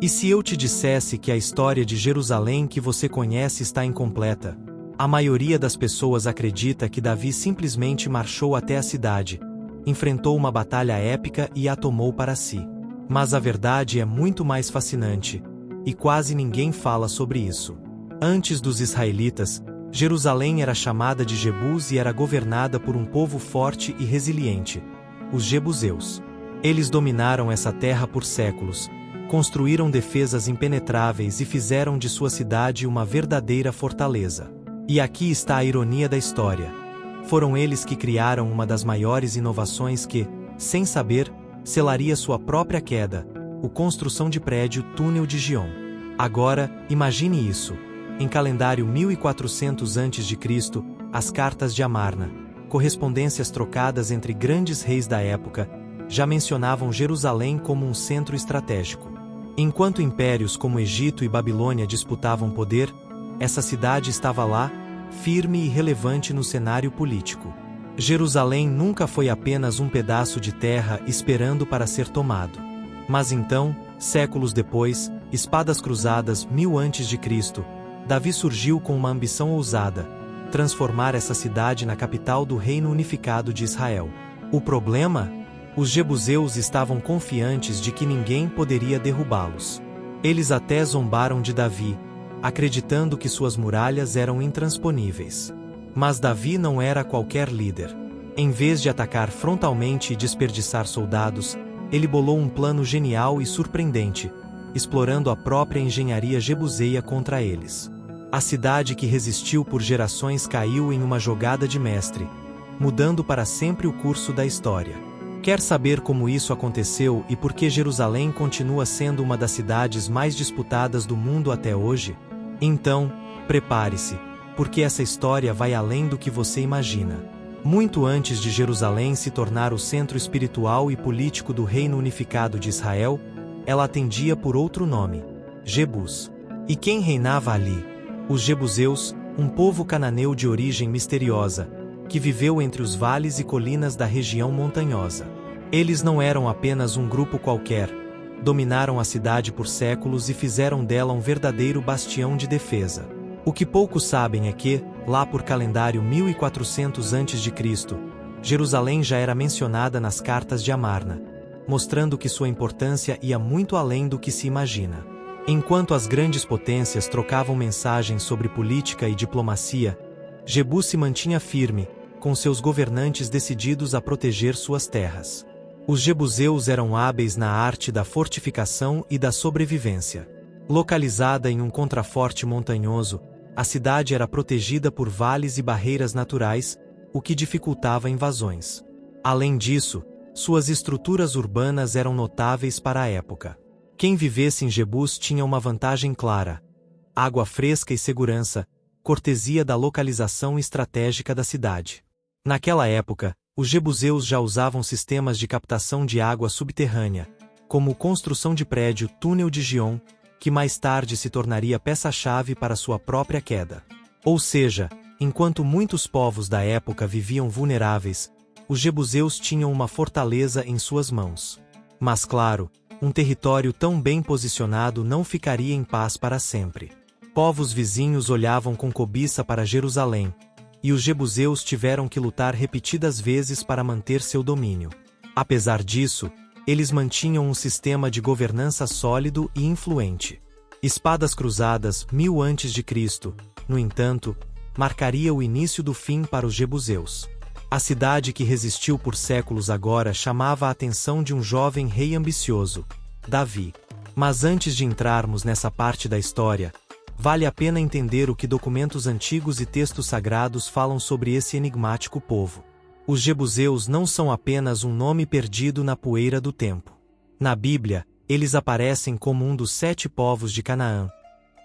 E se eu te dissesse que a história de Jerusalém que você conhece está incompleta? A maioria das pessoas acredita que Davi simplesmente marchou até a cidade, enfrentou uma batalha épica e a tomou para si. Mas a verdade é muito mais fascinante, e quase ninguém fala sobre isso. Antes dos israelitas, Jerusalém era chamada de Jebus e era governada por um povo forte e resiliente, os jebuseus. Eles dominaram essa terra por séculos, construíram defesas impenetráveis e fizeram de sua cidade uma verdadeira fortaleza. E aqui está a ironia da história. Foram eles que criaram uma das maiores inovações que, sem saber, selaria sua própria queda, a construção de prédio Túnel de Gion. Agora, imagine isso. Em calendário 1400 a.C., as cartas de Amarna, correspondências trocadas entre grandes reis da época, já mencionavam Jerusalém como um centro estratégico. Enquanto impérios como Egito e Babilônia disputavam poder, essa cidade estava lá, firme e relevante no cenário político. Jerusalém nunca foi apenas um pedaço de terra esperando para ser tomado. Mas então, séculos depois, espadas cruzadas 1000 a.C., Davi surgiu com uma ambição ousada: transformar essa cidade na capital do reino unificado de Israel. O problema? Os jebuseus estavam confiantes de que ninguém poderia derrubá-los. Eles até zombaram de Davi, acreditando que suas muralhas eram intransponíveis. Mas Davi não era qualquer líder. Em vez de atacar frontalmente e desperdiçar soldados, ele bolou um plano genial e surpreendente, explorando a própria engenharia jebuseia contra eles. A cidade que resistiu por gerações caiu em uma jogada de mestre, mudando para sempre o curso da história. Quer saber como isso aconteceu e por que Jerusalém continua sendo uma das cidades mais disputadas do mundo até hoje? Então, prepare-se, porque essa história vai além do que você imagina. Muito antes de Jerusalém se tornar o centro espiritual e político do Reino Unificado de Israel, ela atendia por outro nome: Jebus. E quem reinava ali? Os jebuseus, um povo cananeu de origem misteriosa, que viveu entre os vales e colinas da região montanhosa. Eles não eram apenas um grupo qualquer, dominaram a cidade por séculos e fizeram dela um verdadeiro bastião de defesa. O que poucos sabem é que, lá por calendário 1400 a.C., Jerusalém já era mencionada nas cartas de Amarna, mostrando que sua importância ia muito além do que se imagina. Enquanto as grandes potências trocavam mensagens sobre política e diplomacia, Jebus se mantinha firme, com seus governantes decididos a proteger suas terras. Os jebuseus eram hábeis na arte da fortificação e da sobrevivência. Localizada em um contraforte montanhoso, a cidade era protegida por vales e barreiras naturais, o que dificultava invasões. Além disso, suas estruturas urbanas eram notáveis para a época. Quem vivesse em Jebus tinha uma vantagem clara: água fresca e segurança, cortesia da localização estratégica da cidade. Naquela época, os jebuseus já usavam sistemas de captação de água subterrânea, como construção de prédio Túnel de Gion, que mais tarde se tornaria peça-chave para sua própria queda. Ou seja, enquanto muitos povos da época viviam vulneráveis, os jebuseus tinham uma fortaleza em suas mãos. Mas claro, um território tão bem posicionado não ficaria em paz para sempre. Povos vizinhos olhavam com cobiça para Jerusalém, e os jebuseus tiveram que lutar repetidas vezes para manter seu domínio. Apesar disso, eles mantinham um sistema de governança sólido e influente. Espadas cruzadas 1000 a.C., no entanto, marcaria o início do fim para os jebuseus. A cidade que resistiu por séculos agora chamava a atenção de um jovem rei ambicioso, Davi. Mas antes de entrarmos nessa parte da história, vale a pena entender o que documentos antigos e textos sagrados falam sobre esse enigmático povo. Os jebuseus não são apenas um nome perdido na poeira do tempo. Na Bíblia, eles aparecem como um dos 7 povos de Canaã,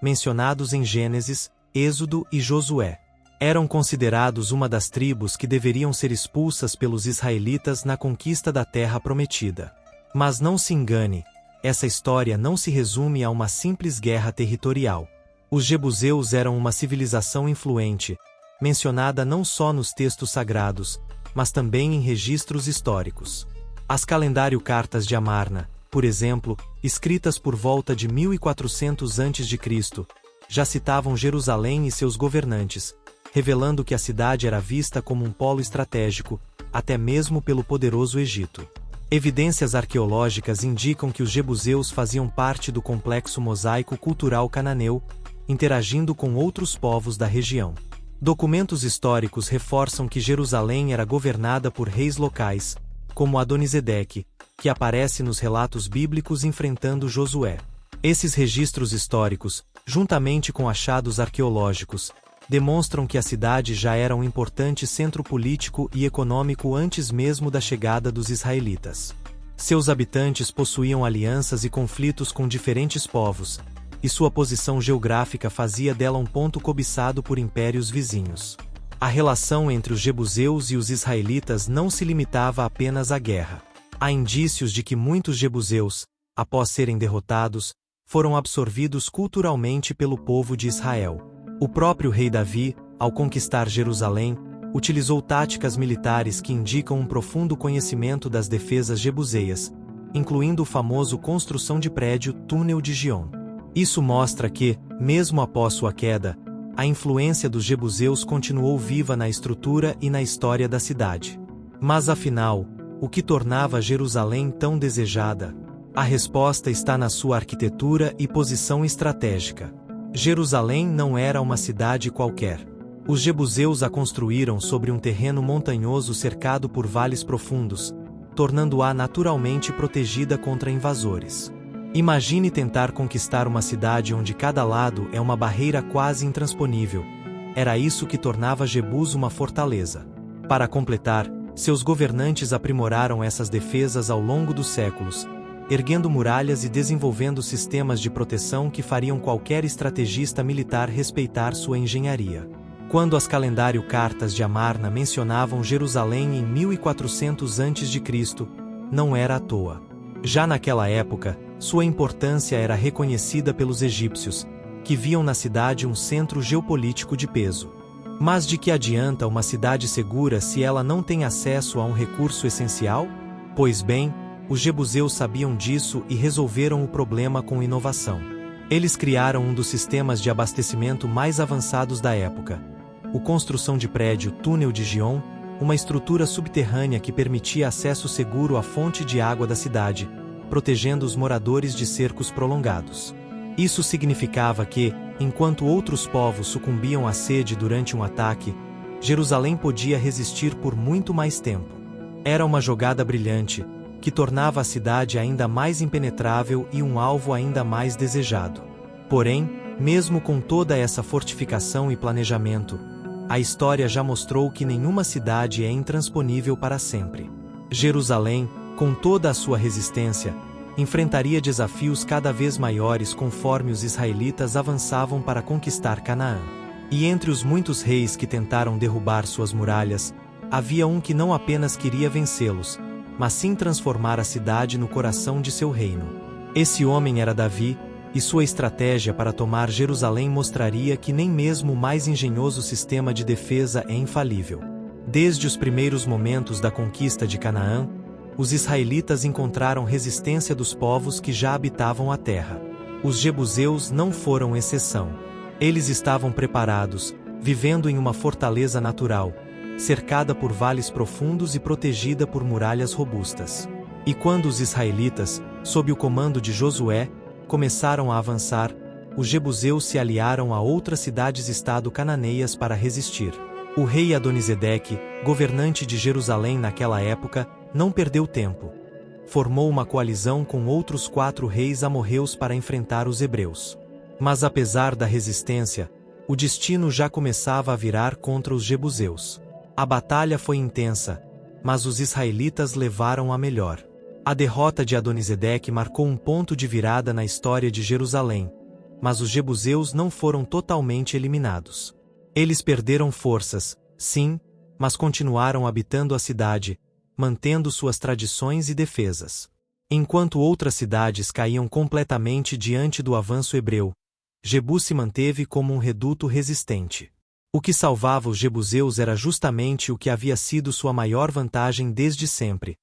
mencionados em Gênesis, Êxodo e Josué. Eram considerados uma das tribos que deveriam ser expulsas pelos israelitas na conquista da Terra Prometida. Mas não se engane, essa história não se resume a uma simples guerra territorial. Os jebuseus eram uma civilização influente, mencionada não só nos textos sagrados, mas também em registros históricos. As calendário cartas de Amarna, por exemplo, escritas por volta de 1400 a.C., já citavam Jerusalém e seus governantes, revelando que a cidade era vista como um polo estratégico, até mesmo pelo poderoso Egito. Evidências arqueológicas indicam que os jebuseus faziam parte do complexo mosaico cultural cananeu, interagindo com outros povos da região. Documentos históricos reforçam que Jerusalém era governada por reis locais, como Adonisedeque, que aparece nos relatos bíblicos enfrentando Josué. Esses registros históricos, juntamente com achados arqueológicos, demonstram que a cidade já era um importante centro político e econômico antes mesmo da chegada dos israelitas. Seus habitantes possuíam alianças e conflitos com diferentes povos, e sua posição geográfica fazia dela um ponto cobiçado por impérios vizinhos. A relação entre os jebuseus e os israelitas não se limitava apenas à guerra. Há indícios de que muitos jebuseus, após serem derrotados, foram absorvidos culturalmente pelo povo de Israel. O próprio rei Davi, ao conquistar Jerusalém, utilizou táticas militares que indicam um profundo conhecimento das defesas jebuseias, incluindo o famoso construção de prédio Túnel de Gion. Isso mostra que, mesmo após sua queda, a influência dos jebuseus continuou viva na estrutura e na história da cidade. Mas afinal, o que tornava Jerusalém tão desejada? A resposta está na sua arquitetura e posição estratégica. Jerusalém não era uma cidade qualquer. Os jebuseus a construíram sobre um terreno montanhoso cercado por vales profundos, tornando-a naturalmente protegida contra invasores. Imagine tentar conquistar uma cidade onde cada lado é uma barreira quase intransponível. Era isso que tornava Jebus uma fortaleza. Para completar, seus governantes aprimoraram essas defesas ao longo dos séculos, erguendo muralhas e desenvolvendo sistemas de proteção que fariam qualquer estrategista militar respeitar sua engenharia. Quando as calendário cartas de Amarna mencionavam Jerusalém em 1400 a.C., não era à toa. Já naquela época, sua importância era reconhecida pelos egípcios, que viam na cidade um centro geopolítico de peso. Mas de que adianta uma cidade segura se ela não tem acesso a um recurso essencial? Pois bem, os jebuseus sabiam disso e resolveram o problema com inovação. Eles criaram um dos sistemas de abastecimento mais avançados da época. A construção de prédio Túnel de Gion, uma estrutura subterrânea que permitia acesso seguro à fonte de água da cidade, protegendo os moradores de cercos prolongados. Isso significava que, enquanto outros povos sucumbiam à sede durante um ataque, Jerusalém podia resistir por muito mais tempo. Era uma jogada brilhante, que tornava a cidade ainda mais impenetrável e um alvo ainda mais desejado. Porém, mesmo com toda essa fortificação e planejamento, a história já mostrou que nenhuma cidade é intransponível para sempre. Jerusalém, com toda a sua resistência, enfrentaria desafios cada vez maiores conforme os israelitas avançavam para conquistar Canaã. E entre os muitos reis que tentaram derrubar suas muralhas, havia um que não apenas queria vencê-los, mas sim transformar a cidade no coração de seu reino. Esse homem era Davi, e sua estratégia para tomar Jerusalém mostraria que nem mesmo o mais engenhoso sistema de defesa é infalível. Desde os primeiros momentos da conquista de Canaã, os israelitas encontraram resistência dos povos que já habitavam a terra. Os jebuseus não foram exceção. Eles estavam preparados, vivendo em uma fortaleza natural, cercada por vales profundos e protegida por muralhas robustas. E quando os israelitas, sob o comando de Josué, começaram a avançar, os jebuseus se aliaram a outras cidades-estado cananeias para resistir. O rei Adonisedeque, governante de Jerusalém naquela época, não perdeu tempo. Formou uma coalizão com outros 4 reis amorreus para enfrentar os hebreus. Mas apesar da resistência, o destino já começava a virar contra os jebuseus. A batalha foi intensa, mas os israelitas levaram a melhor. A derrota de Adonisedeque marcou um ponto de virada na história de Jerusalém, mas os jebuseus não foram totalmente eliminados. Eles perderam forças, sim, mas continuaram habitando a cidade, mantendo suas tradições e defesas. Enquanto outras cidades caíam completamente diante do avanço hebreu, Jebus se manteve como um reduto resistente. O que salvava os jebuseus era justamente o que havia sido sua maior vantagem desde sempre: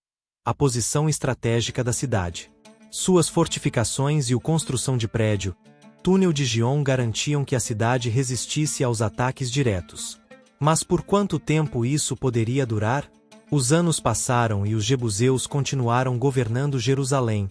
a posição estratégica da cidade. Suas fortificações e a construção de prédio, túnel de Gion garantiam que a cidade resistisse aos ataques diretos. Mas por quanto tempo isso poderia durar? Os anos passaram e os jebuseus continuaram governando Jerusalém,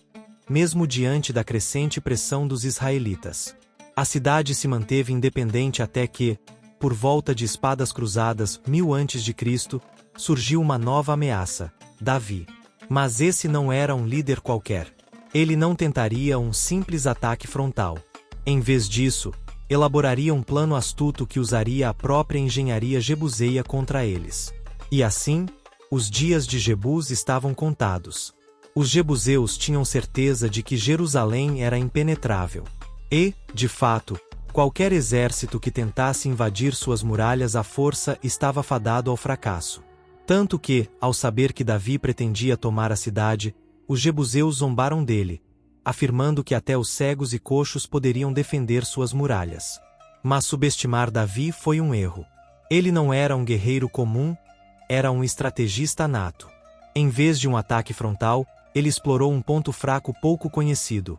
mesmo diante da crescente pressão dos israelitas. A cidade se manteve independente até que, por volta de espadas cruzadas, 1000 a.C., surgiu uma nova ameaça, Davi. Mas esse não era um líder qualquer. Ele não tentaria um simples ataque frontal. Em vez disso, elaboraria um plano astuto que usaria a própria engenharia jebuseia contra eles. E assim, os dias de Jebus estavam contados. Os jebuseus tinham certeza de que Jerusalém era impenetrável. E, de fato, qualquer exército que tentasse invadir suas muralhas à força estava fadado ao fracasso. Tanto que, ao saber que Davi pretendia tomar a cidade, os jebuseus zombaram dele, afirmando que até os cegos e coxos poderiam defender suas muralhas. Mas subestimar Davi foi um erro. Ele não era um guerreiro comum, era um estrategista nato. Em vez de um ataque frontal, ele explorou um ponto fraco pouco conhecido: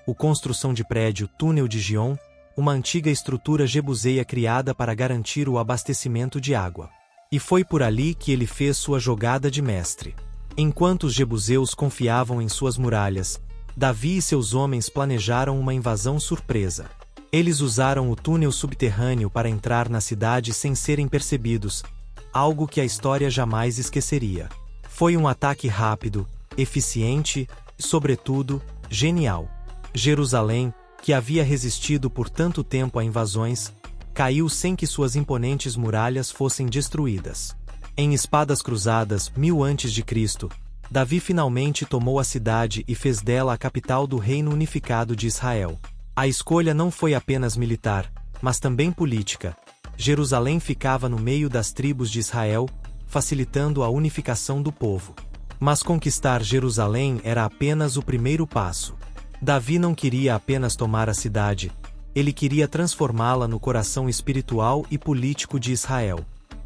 a construção de prédio Túnel de Gion, uma antiga estrutura jebuseia criada para garantir o abastecimento de água. E foi por ali que ele fez sua jogada de mestre. Enquanto os jebuseus confiavam em suas muralhas, Davi e seus homens planejaram uma invasão surpresa. Eles usaram o túnel subterrâneo para entrar na cidade sem serem percebidos, algo que a história jamais esqueceria. Foi um ataque rápido, eficiente e, sobretudo, genial. Jerusalém, que havia resistido por tanto tempo a invasões, caiu sem que suas imponentes muralhas fossem destruídas. Em espadas cruzadas, 1000 a.C., Davi finalmente tomou a cidade e fez dela a capital do Reino Unificado de Israel. A escolha não foi apenas militar, mas também política. Jerusalém ficava no meio das tribos de Israel, facilitando a unificação do povo. Mas conquistar Jerusalém era apenas o primeiro passo. Davi não queria apenas tomar a cidade, ele queria transformá-la no coração espiritual e político de Israel.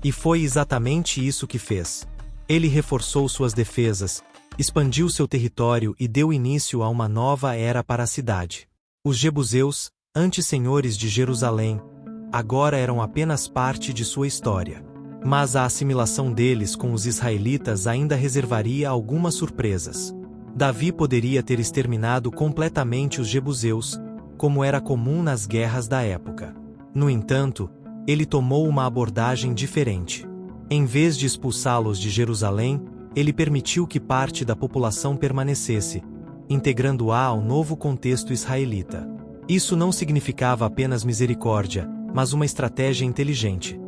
E foi exatamente isso que fez. Ele reforçou suas defesas, expandiu seu território e deu início a uma nova era para a cidade. Os jebuseus, antes senhores de Jerusalém, agora eram apenas parte de sua história. Mas a assimilação deles com os israelitas ainda reservaria algumas surpresas. Davi poderia ter exterminado completamente os jebuseus, como era comum nas guerras da época. No entanto, ele tomou uma abordagem diferente. Em vez de expulsá-los de Jerusalém, ele permitiu que parte da população permanecesse, integrando-a ao novo contexto israelita. Isso não significava apenas misericórdia, mas uma estratégia inteligente.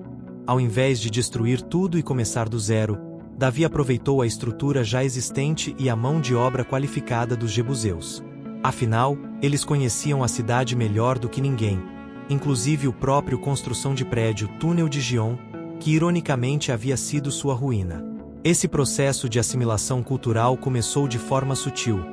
Ao invés de destruir tudo e começar do zero, Davi aproveitou a estrutura já existente e a mão de obra qualificada dos jebuseus. Afinal, eles conheciam a cidade melhor do que ninguém, inclusive o próprio construção de prédio Túnel de Gion, que ironicamente havia sido sua ruína. Esse processo de assimilação cultural começou de forma sutil,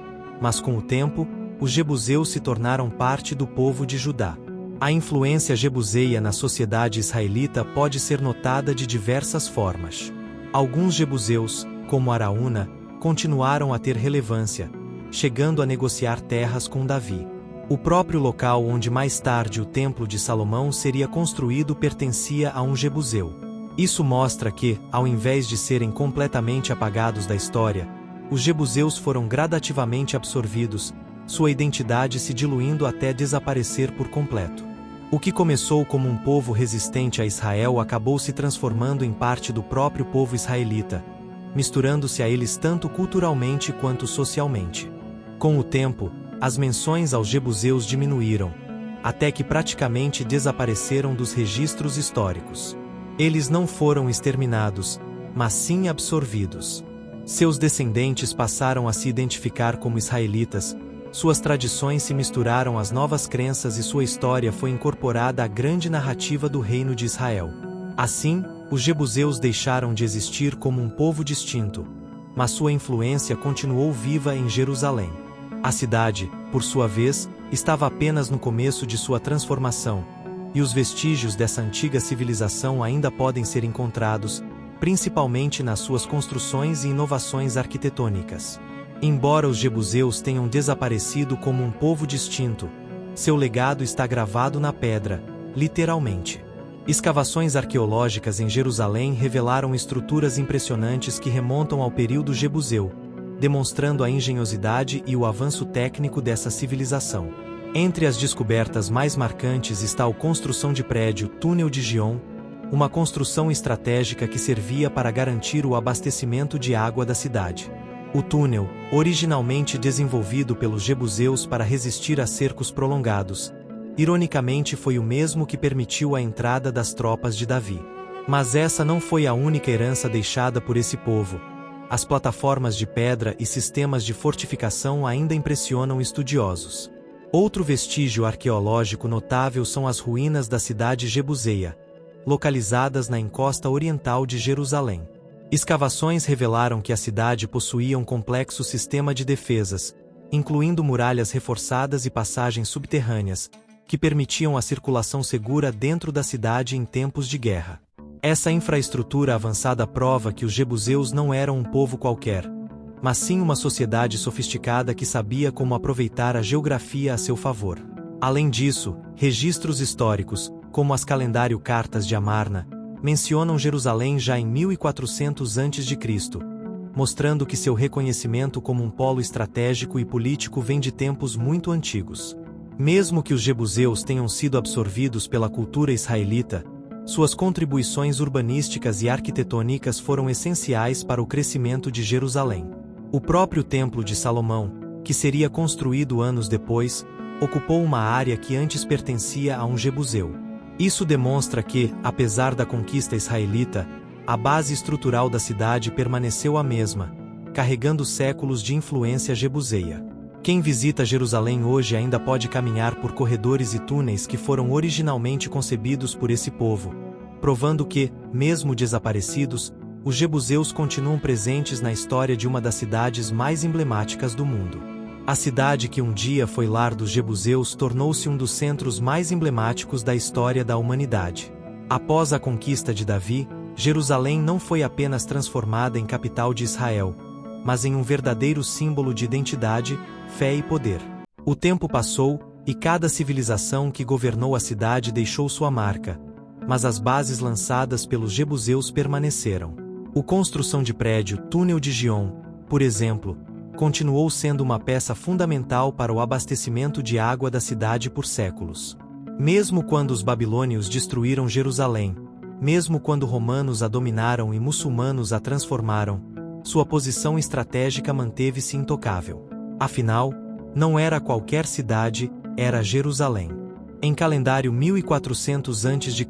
mas com o tempo, os jebuseus se tornaram parte do povo de Judá. A influência jebuseia na sociedade israelita pode ser notada de diversas formas. Alguns jebuseus, como Araúna, continuaram a ter relevância, chegando a negociar terras com Davi. O próprio local onde mais tarde o Templo de Salomão seria construído pertencia a um jebuseu. Isso mostra que, ao invés de serem completamente apagados da história, os jebuseus foram gradativamente absorvidos, sua identidade se diluindo até desaparecer por completo. O que começou como um povo resistente a Israel acabou se transformando em parte do próprio povo israelita, misturando-se a eles tanto culturalmente quanto socialmente. Com o tempo, as menções aos jebuseus diminuíram, até que praticamente desapareceram dos registros históricos. Eles não foram exterminados, mas sim absorvidos. Seus descendentes passaram a se identificar como israelitas, suas tradições se misturaram às novas crenças e sua história foi incorporada à grande narrativa do reino de Israel. Assim, os jebuseus deixaram de existir como um povo distinto, mas sua influência continuou viva em Jerusalém. A cidade, por sua vez, estava apenas no começo de sua transformação, e os vestígios dessa antiga civilização ainda podem ser encontrados, principalmente nas suas construções e inovações arquitetônicas. Embora os jebuseus tenham desaparecido como um povo distinto, seu legado está gravado na pedra, literalmente. Escavações arqueológicas em Jerusalém revelaram estruturas impressionantes que remontam ao período jebuseu, demonstrando a engenhosidade e o avanço técnico dessa civilização. Entre as descobertas mais marcantes está a construção de prédio Túnel de Gion, uma construção estratégica que servia para garantir o abastecimento de água da cidade. O túnel, originalmente desenvolvido pelos jebuseus para resistir a cercos prolongados, ironicamente foi o mesmo que permitiu a entrada das tropas de Davi. Mas essa não foi a única herança deixada por esse povo. As plataformas de pedra e sistemas de fortificação ainda impressionam estudiosos. Outro vestígio arqueológico notável são as ruínas da cidade jebuseia, localizadas na encosta oriental de Jerusalém. Escavações revelaram que a cidade possuía um complexo sistema de defesas, incluindo muralhas reforçadas e passagens subterrâneas, que permitiam a circulação segura dentro da cidade em tempos de guerra. Essa infraestrutura avançada prova que os jebuseus não eram um povo qualquer, mas sim uma sociedade sofisticada que sabia como aproveitar a geografia a seu favor. Além disso, registros históricos, como as calendário Cartas de Amarna, mencionam Jerusalém já em 1400 a.C., mostrando que seu reconhecimento como um polo estratégico e político vem de tempos muito antigos. Mesmo que os jebuseus tenham sido absorvidos pela cultura israelita, suas contribuições urbanísticas e arquitetônicas foram essenciais para o crescimento de Jerusalém. O próprio Templo de Salomão, que seria construído anos depois, ocupou uma área que antes pertencia a um jebuseu. Isso demonstra que, apesar da conquista israelita, a base estrutural da cidade permaneceu a mesma, carregando séculos de influência jebuseia. Quem visita Jerusalém hoje ainda pode caminhar por corredores e túneis que foram originalmente concebidos por esse povo, provando que, mesmo desaparecidos, os jebuseus continuam presentes na história de uma das cidades mais emblemáticas do mundo. A cidade que um dia foi lar dos jebuseus tornou-se um dos centros mais emblemáticos da história da humanidade. Após a conquista de Davi, Jerusalém não foi apenas transformada em capital de Israel, mas em um verdadeiro símbolo de identidade, fé e poder. O tempo passou, e cada civilização que governou a cidade deixou sua marca, mas as bases lançadas pelos jebuseus permaneceram. A construção de prédio Túnel de Gion, por exemplo, continuou sendo uma peça fundamental para o abastecimento de água da cidade por séculos. Mesmo quando os babilônios destruíram Jerusalém, mesmo quando romanos a dominaram e muçulmanos a transformaram, sua posição estratégica manteve-se intocável. Afinal, não era qualquer cidade, era Jerusalém. Em calendário 1400 a.C.,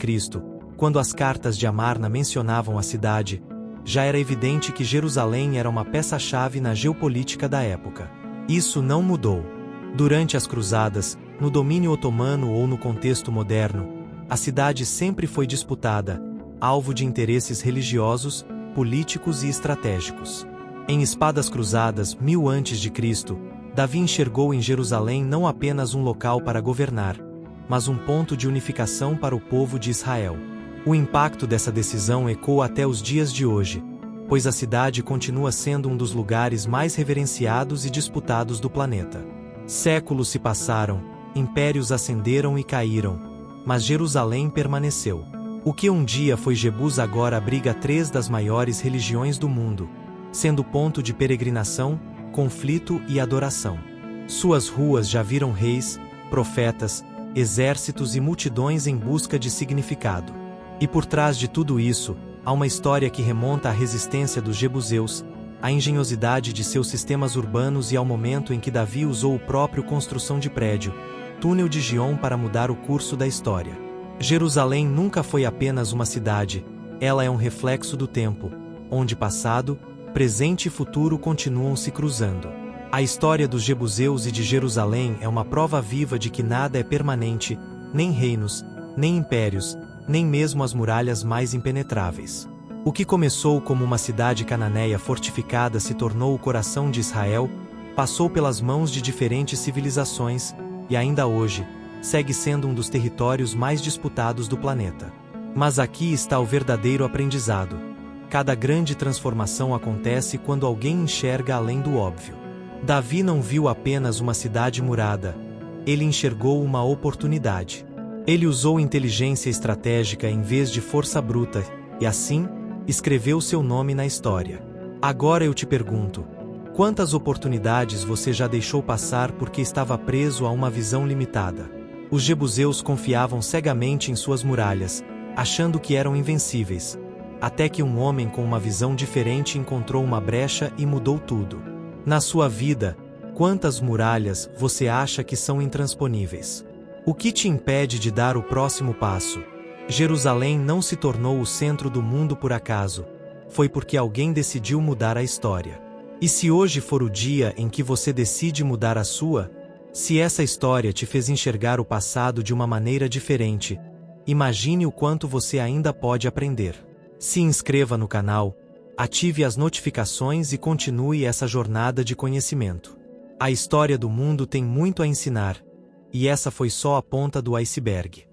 quando as cartas de Amarna mencionavam a cidade, já era evidente que Jerusalém era uma peça-chave na geopolítica da época. Isso não mudou. Durante as cruzadas, no domínio otomano ou no contexto moderno, a cidade sempre foi disputada, alvo de interesses religiosos, políticos e estratégicos. Em Espadas Cruzadas, 1000 a.C., Davi enxergou em Jerusalém não apenas um local para governar, mas um ponto de unificação para o povo de Israel. O impacto dessa decisão ecoa até os dias de hoje, pois a cidade continua sendo um dos lugares mais reverenciados e disputados do planeta. Séculos se passaram, impérios ascenderam e caíram, mas Jerusalém permaneceu. O que um dia foi Jebus agora abriga 3 das maiores religiões do mundo, sendo ponto de peregrinação, conflito e adoração. Suas ruas já viram reis, profetas, exércitos e multidões em busca de significado. E por trás de tudo isso, há uma história que remonta à resistência dos jebuseus, à engenhosidade de seus sistemas urbanos e ao momento em que Davi usou o próprio construção de prédio, Túnel de Gion, para mudar o curso da história. Jerusalém nunca foi apenas uma cidade, ela é um reflexo do tempo, onde passado, presente e futuro continuam se cruzando. A história dos jebuseus e de Jerusalém é uma prova viva de que nada é permanente, nem reinos, nem impérios, nem mesmo as muralhas mais impenetráveis. O que começou como uma cidade cananeia fortificada se tornou o coração de Israel, passou pelas mãos de diferentes civilizações, e ainda hoje, segue sendo um dos territórios mais disputados do planeta. Mas aqui está o verdadeiro aprendizado. Cada grande transformação acontece quando alguém enxerga além do óbvio. Davi não viu apenas uma cidade murada. Ele enxergou uma oportunidade. Ele usou inteligência estratégica em vez de força bruta, e assim, escreveu seu nome na história. Agora eu te pergunto: quantas oportunidades você já deixou passar porque estava preso a uma visão limitada? Os jebuseus confiavam cegamente em suas muralhas, achando que eram invencíveis, até que um homem com uma visão diferente encontrou uma brecha e mudou tudo. Na sua vida, quantas muralhas você acha que são intransponíveis? O que te impede de dar o próximo passo? Jerusalém não se tornou o centro do mundo por acaso. Foi porque alguém decidiu mudar a história. E se hoje for o dia em que você decide mudar a sua, se essa história te fez enxergar o passado de uma maneira diferente, imagine o quanto você ainda pode aprender. Se inscreva no canal, ative as notificações e continue essa jornada de conhecimento. A história do mundo tem muito a ensinar, e essa foi só a ponta do iceberg.